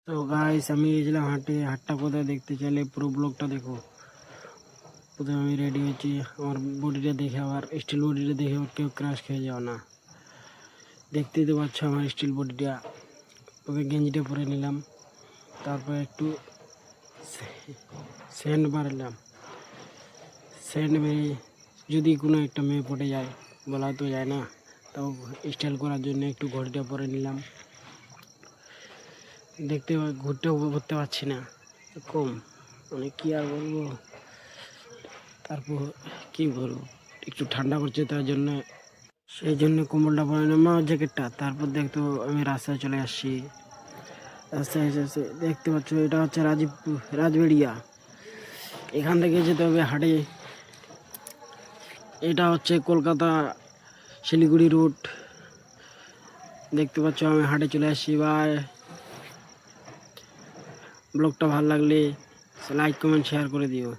তো গাইস আমি গেছিলাম হাটে। হাটটা কোথায় দেখতে চাইলে পুরো ব্লগটা দেখো। প্রথমে আমি রেডি হয়েছি, আমার বডিটা দেখে আবার স্টিল বডিটা দেখে আবার কেউ ক্রাশ খেয়ে যাও না। দেখতেই তো পাচ্ছ আমার স্টিল বডিটা। ওকে গেঞ্জিটা পরে নিলাম, তারপর একটু স্যান্ড মারলাম। স্যান্ড মেরে যদি কোনো একটা মেয়ে পড়ে যায়, বলা তো যায় না, তাও স্টাইল করার জন্য একটু ঘড়িটা পরে নিলাম। দেখতে ঘুরতেও করতে পারছি না, কম মানে কি আর বলবো। তারপর কি বলবো, একটু ঠান্ডা করছে, তার জন্য সেই জন্য কম্বলটা পরে নিলাম, আমার জ্যাকেটটা। তারপর দেখতো আমি রাস্তায় চলে আসছি। রাস্তায় এসে দেখতে পাচ্ছ এটা হচ্ছে রাজবেড়িয়া। এখান থেকে যেতে হবে হাটে। এটা হচ্ছে কলকাতা শিলিগুড়ি রুট। দেখতে পাচ্ছ আমি হাটে চলে আসছি। বাই। ব্লগটা ভালো লাগলে লাইক কমেন্ট শেয়ার করে দিও।